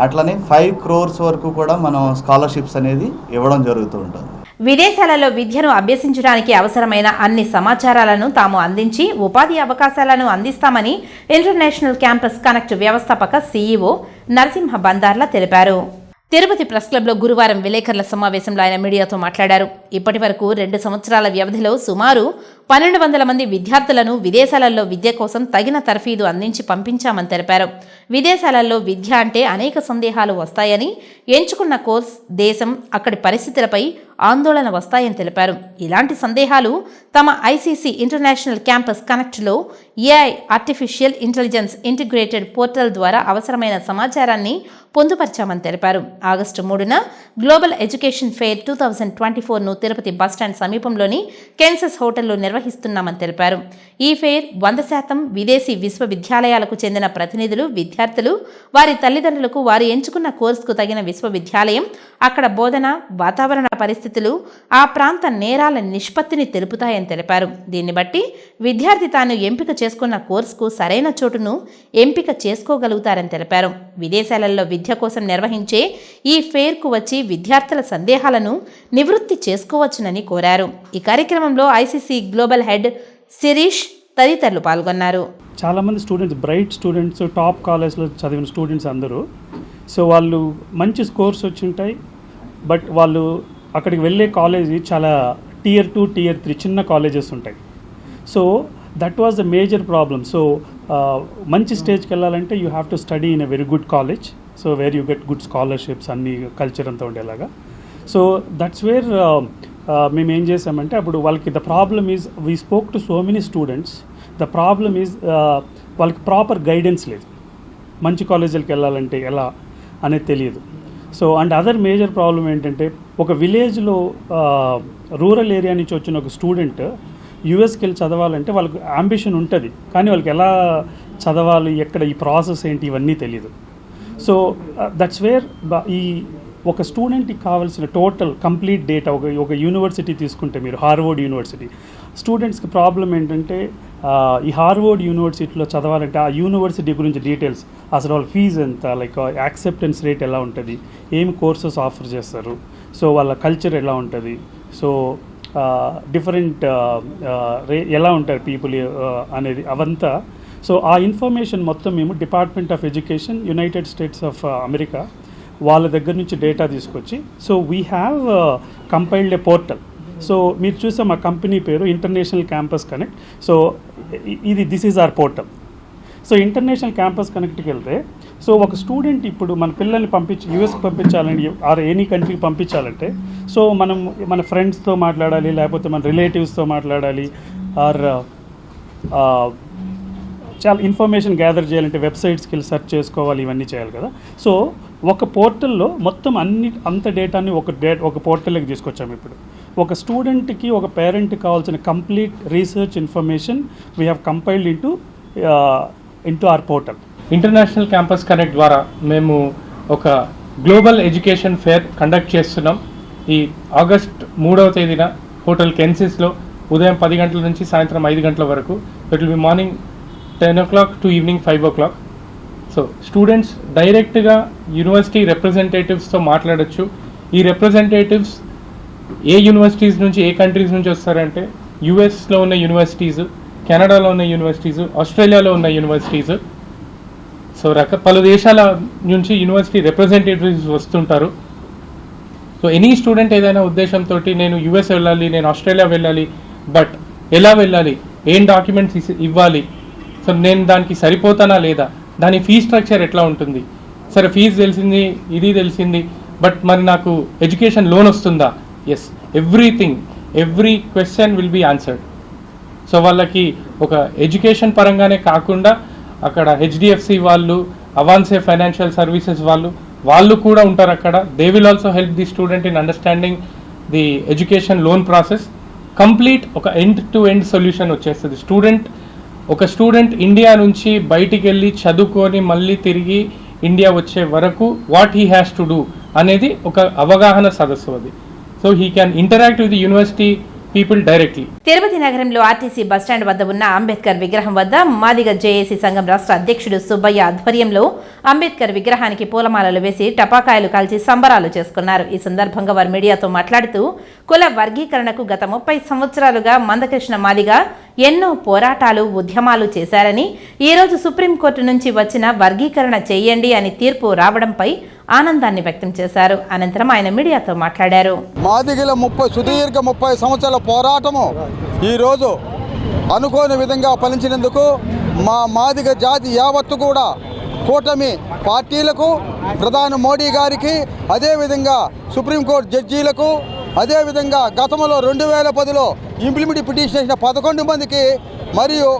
అట్లనే 5 crores వరకు కూడా మనం స్కాలర్షిప్స్ అనేది ఇవ్వడం జరుగుతూ ఉంటుంది. విదేశాలలో విద్యను అభ్యసించడానికి అవసరమైన అన్ని సమాచారాలను తాము అందించి ఉపాధి అవకాశాలను అందిస్తామని ఇంటర్నేషనల్ క్యాంపస్ కనెక్ట్ వ్యవస్థాపక CEO నరసింహ బందార్ల తెలిపారు. తిరుపతి ప్రెస్ క్లబ్లో గురువారం విలేకరుల సమావేశంలో ఆయన మీడియాతో మాట్లాడారు. ఇప్పటి వరకు 2 సంవత్సరాల వ్యవధిలో సుమారు 1200 మంది విద్యార్థులను విదేశాలలో విద్య కోసం తగిన తర్ఫీదు అందించి పంపించామని తెలిపారు. విదేశాలలో విద్య అంటే అనేక సందేహాలు వస్తాయని, ఎంచుకున్న కోర్స్, దేశం, అక్కడి పరిస్థితులపై ఆందోళన వస్తాయని తెలిపారు. ఇలాంటి సందేహాలు తమ ICC ఇంటర్నేషనల్ క్యాంపస్ కనెక్ట్లో AI artificial intelligence integrated portal ద్వారా అవసరమైన సమాచారాన్ని పొందుపరిచామని తెలిపారు. ఆగస్టు 3న గ్లోబల్ ఎడ్యుకేషన్ ఫెయిర్ 2024ను తిరుపతి బస్టాండ్ సమీపంలోని కెన్సస్ హోటల్లో నిర్వహిస్తున్నామని తెలిపారు. ఈ ఫెయిర్ 100% విదేశీ విశ్వవిద్యాలయాలకు చెందిన ప్రతినిధులు, విద్యార్థులు, వారి తల్లిదండ్రులకు వారు ఎంచుకున్న కోర్సుకు తగిన విశ్వవిద్యాలయం, అక్కడ బోధన, వాతావరణ పరిస్థితులు, ఆ ప్రాంత నేరాల నిష్పత్తిని తెలుపుతాయని తెలిపారు. దీన్ని బట్టి విద్యార్థి తాను ఎంపిక చేసుకున్న కోర్సుకు సరైన చోటును ఎంపిక చేసుకోగలుగుతారని తెలిపారు. విదేశాలలో విద్య కోసం నిర్వహించే ఈ ఫెయిర్కు వచ్చి విద్యార్థుల సందేహాలను నివృత్తి చేసుకోవచ్చునని కోరారు. ఈ కార్యక్రమంలో ICC గ్లోబల్ హెడ్ శిరీష్ తదితరులు పాల్గొన్నారు. చాలామంది స్టూడెంట్స్, బ్రైట్ స్టూడెంట్స్, టాప్ కాలేజ్లో చదివిన స్టూడెంట్స్ అందరూ, సో వాళ్ళు మంచి స్కోర్స్ వచ్చి ఉంటాయి. బట్ వాళ్ళు అక్కడికి వెళ్ళే కాలేజ్ చాలా Tier 2, Tier 3 చిన్న కాలేజెస్ ఉంటాయి. So that was the major problem. So మంచి స్టేజ్కి వెళ్ళాలంటే you have to study in a very good college, so where you get good scholarships, అన్ని కల్చర్ అంతా ఉండేలాగా. సో దట్స్ వేర్ మేము ఏం చేసామంటే, అప్పుడు వాళ్ళకి the problem is, we spoke to so many students, the problem is వాళ్ళకి proper guidance లేదు. మంచి కాలేజీలకు వెళ్ళాలంటే ఎలా అనేది తెలియదు. So and other major problem ఏంటంటే ఒక విలేజ్లో రూరల్ ఏరియా నుంచి వచ్చిన ఒక స్టూడెంట్ యూఎస్కి వెళ్ళి చదవాలంటే వాళ్ళకి అంబిషన్ ఉంటుంది, కానీ వాళ్ళకి ఎలా చదవాలి, ఎక్కడ ఈ ప్రాసెస్ ఏంటి ఇవన్నీ తెలియదు. సో దట్స్ వేర్ ఈ ఒక స్టూడెంట్కి కావాల్సిన టోటల్ కంప్లీట్ డేటా ఒక యూనివర్సిటీ తీసుకుంటే మీరు హార్వర్డ్ యూనివర్సిటీ స్టూడెంట్స్కి ప్రాబ్లం ఏంటంటే ఈ హార్వర్డ్ యూనివర్సిటీలో చదవాలంటే ఆ యూనివర్సిటీ గురించి డీటెయిల్స్, అసలు వాళ్ళ ఫీజు ఎంత, లైక్ యాక్సెప్టెన్స్ రేట్ ఎలా ఉంటుంది, ఏమి కోర్సెస్ ఆఫర్ చేస్తారు, సో వాళ్ళ కల్చర్ ఎలా ఉంటుంది, సో డిఫరెంట్ ఎలా ఉంటారు పీపుల్ అనేది అవంతా. సో ఆ ఇన్ఫర్మేషన్ మొత్తం మేము department of education united states of America వాళ్ళ దగ్గర నుంచి డేటా తీసుకొచ్చి, so we have compiled a portal. So మీరు చూసే మా కంపెనీ పేరు international campus connect. So this is our portal. So international campus కనెక్ట్కి వెళ్తే, సో ఒక స్టూడెంట్ ఇప్పుడు మన పిల్లల్ని యూఎస్కి పంపించాలండి ఆర్ ఎనీ కంట్రీకి పంపించాలంటే, సో మనం మన ఫ్రెండ్స్తో మాట్లాడాలి, లేకపోతే మన రిలేటివ్స్తో మాట్లాడాలి, ఆర్ చాలా ఇన్ఫర్మేషన్ గ్యాదర్ చేయాలంటే వెబ్సైట్స్కి వెళ్ళి సెర్చ్ చేసుకోవాలి, ఇవన్నీ చేయాలి కదా. సో ఒక పోర్టల్లో మొత్తం అంత డేటాని ఒక పోర్టల్లోకి తీసుకొచ్చాము. ఇప్పుడు ఒక స్టూడెంట్కి ఒక పేరెంట్కి కావాల్సిన complete research information we have compiled into hour portal. International campus connect ద్వారా మేము ఒక గ్లోబల్ ఎడ్యుకేషన్ ఫేర్ కండక్ట్ చేస్తున్నాం. ఈ ఆగస్ట్ 3వ తేదీన హోటల్ కెన్సిస్లో ఉదయం 10 గంటల నుంచి సాయంత్రం 5 గంటల వరకు. It will be morning 10 o'clock to evening 5 o'clock. So students డైరెక్ట్గా యూనివర్సిటీ రిప్రజెంటేటివ్స్తో మాట్లాడచ్చు. ఈ రిప్రజెంటేటివ్స్ ఏ యూనివర్సిటీస్ నుంచి ఏ కంట్రీస్ నుంచి వస్తారంటే యుఎస్లో ఉన్న యూనివర్సిటీస్, కెనడాలో ఉన్న యూనివర్సిటీస్, ఆస్ట్రేలియాలో ఉన్న యూనివర్సిటీస్. సో పలు దేశాల నుంచి యూనివర్సిటీ రిప్రజెంటేటివ్స్ వస్తుంటారు. సో ఎనీ స్టూడెంట్ ఏదైనా ఉద్దేశంతో నేను యుఎస్ వెళ్ళాలి, నేను ఆస్ట్రేలియా వెళ్ళాలి, బట్ ఎలా వెళ్ళాలి, ఏం డాక్యుమెంట్స్ ఇవ్వాలి, సో నేను దానికి సరిపోతానా లేదా, దాని ఫీ స్ట్రక్చర్ ఎట్లా ఉంటుంది, సరే ఫీజు తెలిసింది, ఇది తెలిసింది, బట్ మరి నాకు ఎడ్యుకేషన్ లోన్ వస్తుందా, yes, everything, every question will be answered. So వాళ్ళకి ఒక ఎడ్యుకేషన్ పరంగానే కాకుండా అక్కడ హెచ్డిఎఫ్సి వాళ్ళు, అవాన్సే ఫైనాన్షియల్ సర్వీసెస్ వాళ్ళు కూడా ఉంటారు అక్కడ. They will also help the student in understanding the education loan process. Complete ఒక ఎండ్ టు ఎండ్ సొల్యూషన్ వచ్చేస్తుంది. ఒక స్టూడెంట్ ఇండియా నుంచి బయటికి వెళ్ళి చదువుకొని మళ్ళీ తిరిగి ఇండియా వచ్చే వరకు what he has to do అనేది ఒక అవగాహన సదస్సు అది. So he can interact with the university people directly. Tirupati నగరంలో ఆర్టీసీ బస్టాండ్ వద్ద ఉన్న అంబేద్కర్ విగ్రహం వద్ద మాదిగ జేఏసీ సంఘం రాష్ట్ర అధ్యక్షుడు సుబ్బయ్య ఆధ్వర్యంలో అంబేద్కర్ విగ్రహానికి పూలమాలలు వేసి టపాకాయలు కాల్చి సంబరాలు చేసుకున్నారు. ఈ సందర్భంగా వారు మీడియాతో మాట్లాడుతూ కుల వర్గీకరణకు గత 30 సంవత్సరాలుగా మందకృష్ణ మాదిగ ఎన్నో పోరాటాలు ఉద్యమాలు చేశారని, ఈరోజు సుప్రీంకోర్టు నుంచి వచ్చిన వర్గీకరణ చేయండి అని తీర్పు రావడంపై ఆనందాన్ని వ్యక్తం చేశారు. అనంతరం ఆయన మీడియాతో మాట్లాడారు. మాదిగల సుదీర్ఘ 30 సంవత్సరాల పోరాటము ఈరోజు అనుకోని విధంగా ఫలించినందుకు మా మాదిగ జాతి యావత్తు కూడా కూటమి పార్టీలకు, ప్రధాని మోడీ గారికి, అదేవిధంగా సుప్రీంకోర్టు జడ్జీలకు, అదేవిధంగా గతంలో 2010లో ఇంప్లిమెంట్ పిటిషన్ చేసిన 11 మందికి మరియు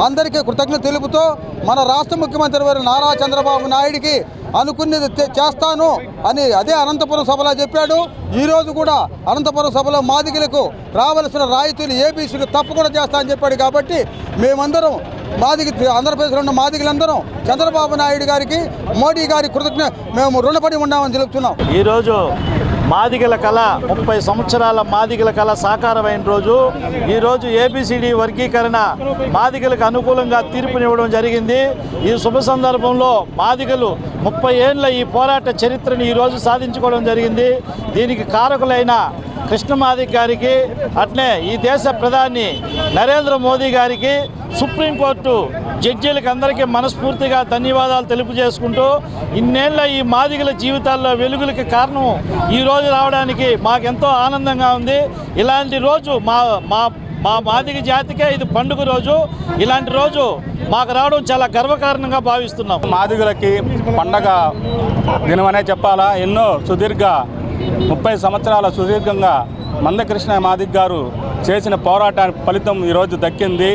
అందరికీ కృతజ్ఞత తెలుపుతూ మన రాష్ట్ర ముఖ్యమంత్రి వారు నారా చంద్రబాబు నాయుడికి అనుకున్నది చేస్తాను అని అదే అనంతపురం సభలో చెప్పాడు. ఈరోజు కూడా అనంతపురం సభలో మాదిగలకు రావాల్సిన రాయితీలు ఏబీసీలు తప్పకుండా చేస్తా అని చెప్పాడు. కాబట్టి మేమందరం ఆంధ్రప్రదేశ్లో ఉన్న మాదిగలందరం చంద్రబాబు నాయుడు గారికి, మోడీ గారి మేము రుణపడి ఉన్నామని తెలుపుతున్నాం. ఈరోజు మాదిగల కళ 30 సంవత్సరాల మాదిగల కళ సాకారమైన రోజు. ఈరోజు ఏబిసిడి వర్గీకరణ మాదిగలకు అనుకూలంగా తీర్పునివ్వడం జరిగింది. ఈ శుభ సందర్భంలో మాదిగలు 30 ఏళ్ల ఈ పోరాట చరిత్రను ఈరోజు సాధించుకోవడం జరిగింది. దీనికి కారకులైన కృష్ణమాదిక్ గారికి, అట్లే ఈ దేశ ప్రధాని నరేంద్ర మోదీ గారికి, సుప్రీంకోర్టు జడ్జీలకు అందరికీ మనస్ఫూర్తిగా ధన్యవాదాలు తెలుపు చేసుకుంటూ, ఇన్నేళ్ల ఈ మాదిగల జీవితాల్లో వెలుగులకి కారణం ఈ రోజు రావడానికి మాకెంతో ఆనందంగా ఉంది. ఇలాంటి రోజు మా మాదిగ జాతికే ఇది పండుగ రోజు. ఇలాంటి రోజు మాకు రావడం చాలా గర్వకారణంగా భావిస్తున్నాం. మాదిగలకి పండగ దినమనే చెప్పాలా. ఎన్నో 30 సంవత్సరాల సుదీర్ఘంగా మందకృష్ణ మాదిగ్ గారు చేసిన పోరాటానికి ఫలితం ఈరోజు దక్కింది.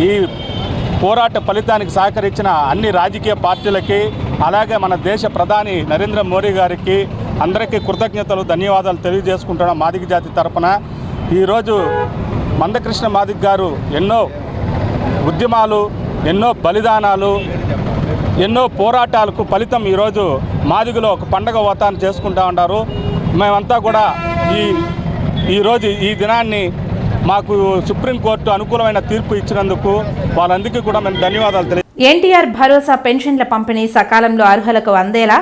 ఈ పోరాట ఫలితానికి సహకరించిన అన్ని రాజకీయ పార్టీలకి, అలాగే మన దేశ ప్రధాని నరేంద్ర మోడీ గారికి అందరికీ కృతజ్ఞతలు, ధన్యవాదాలు తెలియజేసుకుంటున్నాం మాదిగ జాతి తరపున. ఈరోజు మందకృష్ణ మాదిగ గారు ఎన్నో ఉద్యమాలు, ఎన్నో బలిదానాలు, ఎన్నో పోరాటాలకు ఫలితం ఈరోజు మాదిగలో ఒక పండగ వాతావరణం చేసుకుంటూ ఉంటారు. మేమంతా కూడా ఈరోజు ఈ దినాన్ని మాకు సుప్రీంకోర్టు అనుకూలమైన తీర్పు ఇచ్చినందుకు వాళ్ళందరికీ కూడా మేము ధన్యవాదాలు ఎన్టీఆర్ భరోసా పెన్షన్ల పంపిణీ సకాలంలో అర్హులకు అందేలా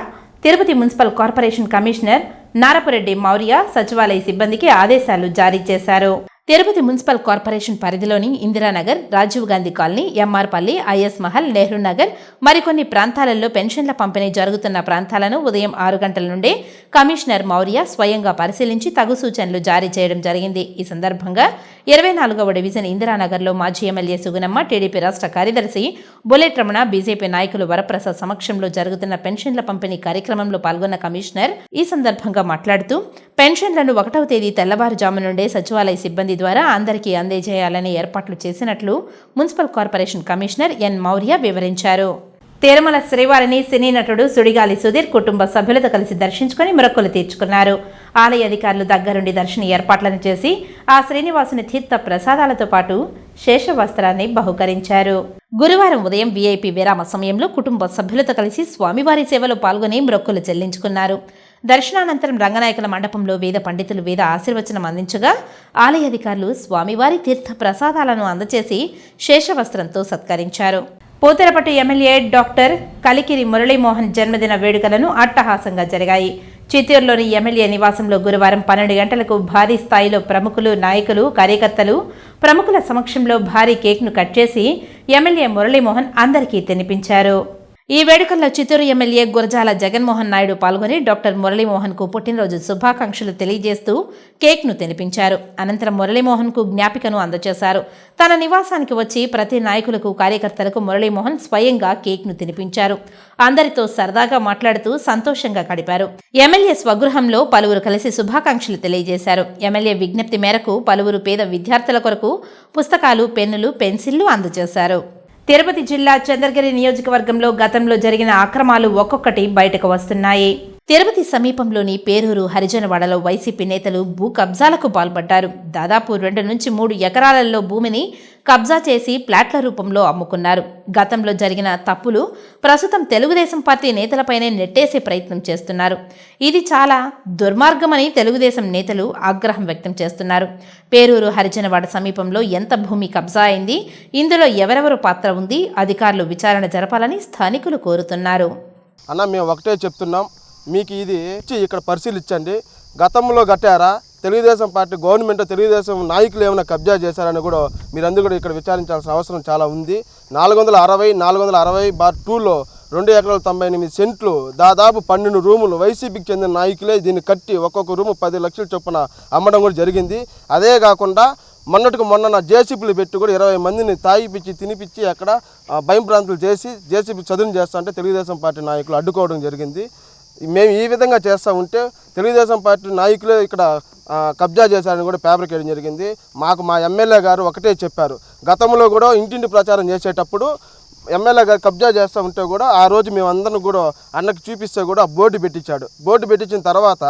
Tirupati municipal corporation commissioner Narapureddy Maurya సచివాలయ సిబ్బందికి ఆదేశాలు జారీ చేశారు. తిరుపతి మున్సిపల్ కార్పొరేషన్ పరిధిలోని ఇందిరానగర్, రాజీవ్ గాంధీ కాలనీ, ఎంఆర్ పల్లి, ఐఎస్ మహల్, నెహ్రూ నగర్ మరికొన్ని ప్రాంతాలలో పెన్షన్ల పంపిణీ జరుగుతున్న ప్రాంతాలను ఉదయం 6 గంటల నుండే కమిషనర్ మౌర్య స్వయంగా పరిశీలించి తగు సూచనలు జారీ చేయడం జరిగింది. ఈ సందర్భంగా 24వ డివిజన్ ఇందిరానగర్లో మాజీ ఎమ్మెల్యే సుగుణమ్మ, టీడీపీ రాష్ట్ర కార్యదర్శి బుల్లెట్ రమణ, బీజేపీ నాయకులు వరప్రసాద్ సమక్షంలో జరుగుతున్న పెన్షన్ల పంపిణీ కార్యక్రమంలో పాల్గొన్న కమిషనర్ ఈ సందర్భంగా మాట్లాడుతూ పెన్షన్లను 1వ తేదీ తెల్లవారుజాము నుండే సచివాలయ సిబ్బంది ద్వారా అందరికీ అందజేయాలని ఏర్పాట్లు చేసినట్లు municipal corporation commissioner N Maurya వివరించారు. తిరుమల శ్రీవారిని సినీ నటుడు సుడిగాలి సుధీర్ కుటుంబ సభ్యులతో కలిసి దర్శించుకుని మొక్కులు తీర్చుకున్నారు. ఆలయ అధికారులు దగ్గరుండి దర్శన ఏర్పాట్లను చేసి ఆ శ్రీనివాసుని తీర్థ ప్రసాదాలతో పాటు శేషవస్త్రాన్ని బహుకరించారు. గురువారం ఉదయం వీఐపీ విరామ సమయంలో కుటుంబ సభ్యులతో కలిసి స్వామివారి సేవలో పాల్గొని మొక్కులు చెల్లించుకున్నారు. దర్శనానంతరం రంగనాయకుల మండపంలో వేద పండితులు వేద ఆశీర్వచనం అందించగా ఆలయ అధికారులు స్వామివారి తీర్థ ప్రసాదాలను అందజేసి శేషవస్త్రంతో సత్కరించారు. పోతెరపట్టు ఎమ్మెల్యే డాక్టర్ కలికిరి మురళీమోహన్ జన్మదిన వేడుకలను అట్టహాసంగా జరిగాయి. చిత్తూరులోని ఎమ్మెల్యే నివాసంలో గురువారం 12 గంటలకు భారీ స్థాయిలో ప్రముఖులు, నాయకులు, కార్యకర్తలు ప్రముఖుల సమక్షంలో భారీ కేక్ను కట్ చేసి ఎమ్మెల్యే మురళీమోహన్ అందరికీ తినిపించారు. ఈ వేడుకల్లో చిత్తూరు ఎమ్మెల్యే గురజాల జగన్మోహన్ నాయుడు పాల్గొని డాక్టర్ మురళీమోహన్ కు పుట్టినరోజు శుభాకాంక్షలు తెలియజేస్తూ కేక్ను తినిపించారు. అనంతరం మురళీమోహన్ కు జ్ఞాపికను అందజేశారు. తన నివాసానికి వచ్చి ప్రతి నాయకులకు, కార్యకర్తలకు మురళీమోహన్ స్వయంగా కేక్ను తినిపించారు. అందరితో సరదాగా మాట్లాడుతూ సంతోషంగా గడిపారు. ఎమ్మెల్యే స్వగృహంలో పలువురు కలిసి శుభాకాంక్షలు తెలియజేశారు. ఎమ్మెల్యే విజ్ఞప్తి మేరకు పలువురు పేద విద్యార్థుల కొరకు పుస్తకాలు, పెన్నులు, పెన్సిళ్లు అందజేశారు. తిరుపతి జిల్లా చంద్రగిరి నియోజకవర్గంలో గతంలో జరిగిన అక్రమాలు ఒక్కొక్కటి బయటకు వస్తున్నాయి. తిరుపతి సమీపంలోని పేరూరు హరిజనవాడలో వైసీపీ నేతలు భూ కబ్జాలకు పాల్పడ్డారు. దాదాపు 2 నుంచి 3 ఎకరాలలో భూమిని కబ్జా చేసి ప్లాట్ల రూపంలో అమ్ముకున్నారు. గతంలో జరిగిన తప్పులు ప్రస్తుతం తెలుగుదేశం పార్టీ నేతలపైనే నెట్టేసే ప్రయత్నం చేస్తున్నారు. ఇది చాలా దుర్మార్గమని తెలుగుదేశం నేతలు ఆగ్రహం వ్యక్తం చేస్తున్నారు. పేరూరు హరిజనవాడ సమీపంలో ఎంత భూమి కబ్జా అయింది, ఇందులో ఎవరెవరు పాత్ర ఉంది, అధికారులు విచారణ జరపాలని స్థానికులు కోరుతున్నారు. అన్న, మేము ఒకటే చెప్తున్నాం, మీకు ఇది ఇక్కడ పరిశీలించండి. గతంలో కట్టారా, తెలుగుదేశం పార్టీ గవర్నమెంట్, తెలుగుదేశం నాయకులు ఏమైనా కబ్జా చేశారని కూడా మీరందరూ కూడా ఇక్కడ విచారించాల్సిన అవసరం చాలా ఉంది. 460/2లో 2 ఎకరాల 98 సెంట్లు, దాదాపు 12 రూములు వైసీపీకి చెందిన నాయకులే దీన్ని కట్టి ఒక్కొక్క రూము 10 లక్షల చొప్పున అమ్మడం కూడా జరిగింది. అదే కాకుండా మొన్న జేసీబీలు పెట్టి కూడా 20 మందిని తాగిపిచ్చి తినిపించి అక్కడ భయం ప్రాంతాలు చేసి జేసీబీ చదును చేస్తా అంటే తెలుగుదేశం పార్టీ నాయకులు అడ్డుకోవడం జరిగింది. మేము ఈ విధంగా చేస్తూ ఉంటే తెలుగుదేశం పార్టీ నాయకులే ఇక్కడ కబ్జా చేశారని కూడా పేపర్కి వేయడం జరిగింది. మా ఎమ్మెల్యే గారు ఒకటే చెప్పారు, గతంలో కూడా ఇంటింటి ప్రచారం చేసేటప్పుడు ఎమ్మెల్యే గారు కబ్జా చేస్తూ ఉంటే కూడా ఆ రోజు మేము అందరం కూడా అన్నకు చూపిస్తే కూడా బోర్డు పెట్టించాడు. బోర్డు పెట్టించిన తర్వాత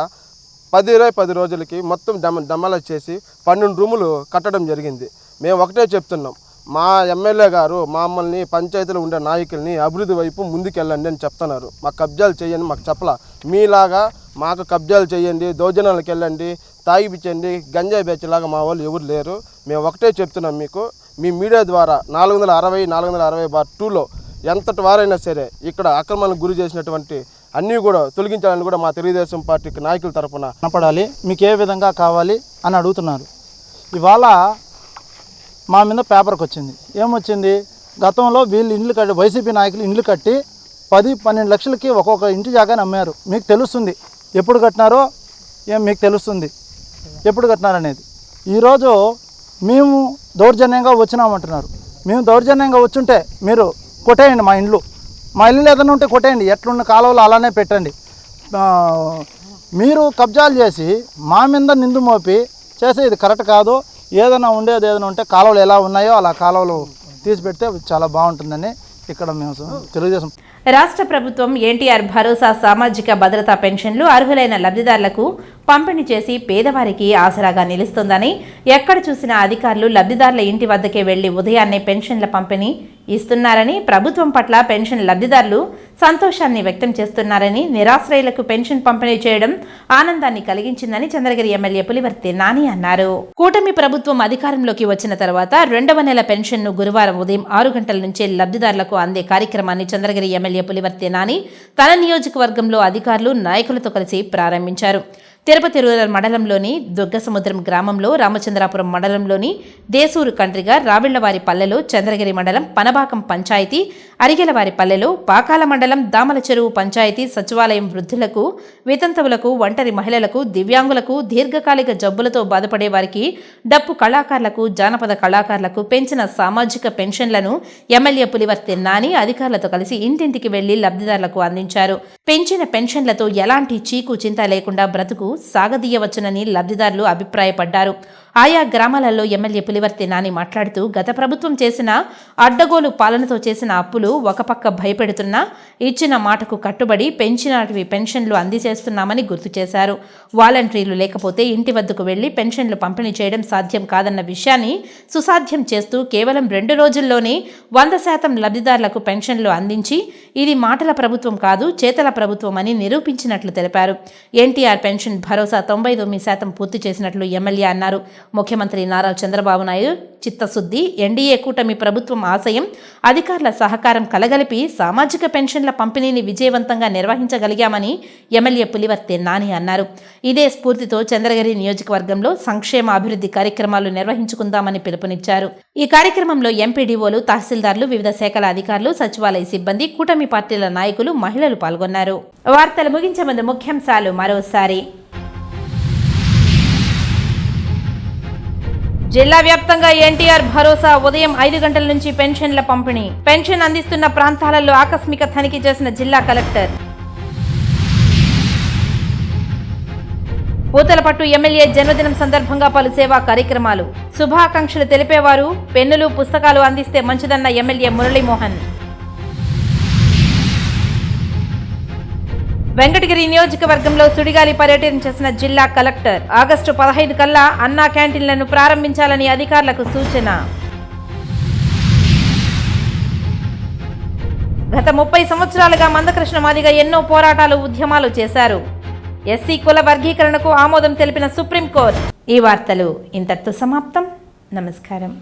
10 రోజులకి మొత్తం డమాలా చేసి 12 రూములు కట్టడం జరిగింది. మేము ఒకటే చెప్తున్నాం, మా ఎమ్మెల్యే గారు మమ్మల్ని పంచాయతీలో ఉండే నాయకుల్ని అభివృద్ధి వైపు ముందుకెళ్ళండి అని చెప్తున్నారు. మాకు కబ్జాలు చేయండి మాకు చెప్పలా. మీలాగా మాకు కబ్జాలు చేయండి, దౌర్జన్యాలకు వెళ్ళండి, తాగిపించండి, గంజాయి బెచ్చలాగా మా వాళ్ళు ఎవరు లేరు. మేము ఒకటే చెప్తున్నాం మీకు, మీ మీడియా ద్వారా 460/2లో ఎంతటి వారైనా సరే ఇక్కడ అక్రమాలకు గురి చేసినటువంటి అన్నీ కూడా తొలగించాలని కూడా మా తెలుగుదేశం పార్టీ నాయకుల తరఫున కనపడాలి. మీకు ఏ విధంగా కావాలి అని అడుగుతున్నారు. ఇవాళ మా మీద పేపర్కి వచ్చింది. ఏమొచ్చింది, గతంలో వీళ్ళు ఇండ్లు కట్టి, వైసీపీ నాయకులు ఇండ్లు కట్టి 10-12 లక్షలకి ఒక్కొక్క ఇంటి జాగాని అమ్మారు. మీకు తెలుస్తుంది ఎప్పుడు కట్టినారో, మీకు తెలుస్తుంది ఎప్పుడు కట్టినారనేది. ఈరోజు మేము దౌర్జన్యంగా వచ్చినామంటున్నారు. మేము దౌర్జన్యంగా వచ్చుంటే మీరు కొట్టేయండి మా ఇల్లు ఏదైనా ఉంటే కొట్టేయండి, ఎట్లున్న కాలువలు అలానే పెట్టండి. మీరు కబ్జాలు చేసి మా మీద నిందు మోపి చేసే ఇది కరెక్ట్ కాదు. ఏదైనా ఉంటే కాలువలు ఎలా ఉన్నాయో అలా కాలువలు తీసి పెడితే చాలా బాగుంటుందని ఇక్కడ మేము తెలుగుదేశం రాష్ట్ర ప్రభుత్వం ఎన్టీఆర్ భరోసా సామాజిక భద్రతా పెన్షన్లు అర్హులైన లబ్ధిదారులకు పంపిణీ చేసి పేదవారికి ఆసరాగా నిలుస్తోందని, ఎక్కడ చూసినా అధికారులు లబ్ధిదారుల ఇంటి వద్దకే వెళ్లి ఉదయాన్నే పెన్షన్ల పంపిణీ ఇస్తున్నారని, ప్రభుత్వం పట్ల పెన్షన్ లబ్ధిదారులు సంతోషాన్ని వ్యక్తం చేస్తున్నారని, నిరాశ్రయులకు పెన్షన్ పంపిణీ చేయడం ఆనందాన్ని కలిగించిందని చంద్రగిరి ఎమ్మెల్యే పులివర్తి నాని అన్నారు. కూటమి ప్రభుత్వం అధికారంలోకి వచ్చిన తర్వాత 2వ నెల పెన్షన్ను గురువారం ఉదయం 6 గంటల నుంచే లబ్ధిదారులకు అందే కార్యక్రమాన్ని చంద్రగిరి ఎమ్మెల్యే పులివర్తి నాని తన నియోజకవర్గంలో అధికారులు నాయకులతో కలిసి ప్రారంభించారు. తిరుపతి రూరల్ మండలంలోని దుర్గసముద్రం గ్రామంలో, రామచంద్రాపురం మండలంలోని దేశూరు కండ్రిగా, రావిళ్లవారి పల్లెలో, చంద్రగిరి మండలం పనబాకం పంచాయతీ అరిగెలవారి పల్లెలో, పాకాల మండలం దామల చెరువు పంచాయతీ సచివాలయం వృద్ధులకు, వితంతువులకు, ఒంటరి మహిళలకు, దివ్యాంగులకు, దీర్ఘకాలిక జబ్బులతో బాధపడే వారికి, డప్పు కళాకారులకు, జానపద కళాకారులకు పెంచిన సామాజిక పెన్షన్లను ఎమ్మెల్యే పులివర్తి నాని అధికారులతో కలిసి ఇంటింటికి వెళ్లి లబ్ధిదారులకు అందించారు. పెంచిన పెన్షన్లతో ఎలాంటి చీకు చింత లేకుండా బ్రతుకు సాగదీయవచ్చునని లబ్ధిదారులు అభిప్రాయపడ్డారు. ఆయా గ్రామాలలో ఎమ్మెల్యే పులివర్తి నాని మాట్లాడుతూ, గత ప్రభుత్వం చేసిన అడ్డగోలు పాలనతో చేసిన అప్పులు ఒక పక్క భయపెడుతున్నా ఇచ్చిన మాటకు కట్టుబడి పెంచినటివి పెన్షన్లు అందజేస్తున్నామని గుర్తు చేశారు. వాలంటీర్లు లేకపోతే ఇంటి వద్దకు వెళ్లి పెన్షన్లు పంపిణీ చేయడం సాధ్యం కాదన్న విషయాన్ని సుసాధ్యం చేస్తూ కేవలం 2 రోజుల్లోనే 100% లబ్ధిదారులకు పెన్షన్లు అందించి ఇది మాటల ప్రభుత్వం కాదు చేతల ప్రభుత్వం అని నిరూపించినట్లు తెలిపారు. ఎన్టీఆర్ పెన్షన్ భరోసా 99% పూర్తి చేసినట్లు ఎమ్మెల్యే అన్నారు. ముఖ్యమంత్రి నారా చంద్రబాబు నాయుడు చిత్తశుద్ధి, ఎన్డీఏ కూటమి ప్రభుత్వం ఆశయం, అధికారుల సహకారం కలగలిపి సామాజిక పెన్షన్ల పంపిణీని విజయవంతంగా నిర్వహించగలిగామని ఎమ్మెల్యే పులివర్తి నాని అన్నారు. ఇదే స్ఫూర్తితో చంద్రగిరి నియోజకవర్గంలో సంక్షేమ అభివృద్ధి కార్యక్రమాలు నిర్వహించుకుందామని పిలుపునిచ్చారు. ఈ కార్యక్రమంలో ఎంపీడీఓలు, తహసీల్దార్లు, వివిధ శాఖల అధికారులు, సచివాలయ సిబ్బంది, కూటమి పార్టీల నాయకులు, మహిళలు పాల్గొన్నారు. వార్తలు ముగించే ముందు ముఖ్యాంశాలు మరోసారి. జిల్లా వ్యాప్తంగా ఎన్టీఆర్ భరోసా ఉదయం 5 గంటల నుంచి పెన్షన్ల పంపిణీ. పెన్షన్ అందిస్తున్న ప్రాంతాలలో ఆకస్మిక తనిఖీ చేసిన జిల్లా కలెక్టర్. పూతలపట్టు ఎమ్మెల్యే జన్మదినం సందర్భంగా పలు సేవా కార్యక్రమాలు. శుభాకాంక్షలు తెలిపేవారు పెన్నులు, పుస్తకాలు అందిస్తే మంచిదన్న ఎమ్మెల్యే మురళీమోహన్. వెంకటగిరి నియోజకవర్గంలో సుడిగాలి పర్యటన చేసిన జిల్లా కలెక్టర్. ఆగస్టు 15 కల్లా అన్నా క్యాంటీన్లను ప్రారంభించాలని అధికారులకు సూచన. గత 30 సంవత్సరాలుగా మందకృష్ణ మాదిగ ఎన్నో పోరాటాలు, ఉద్యమాలు చేశారు. ఎస్సీ కుల వర్గీకరణకు ఆమోదం తెలిపిన సుప్రీంకోర్టు. ఈ వార్తలు ఇంతటితో సమాప్తం. నమస్కారం.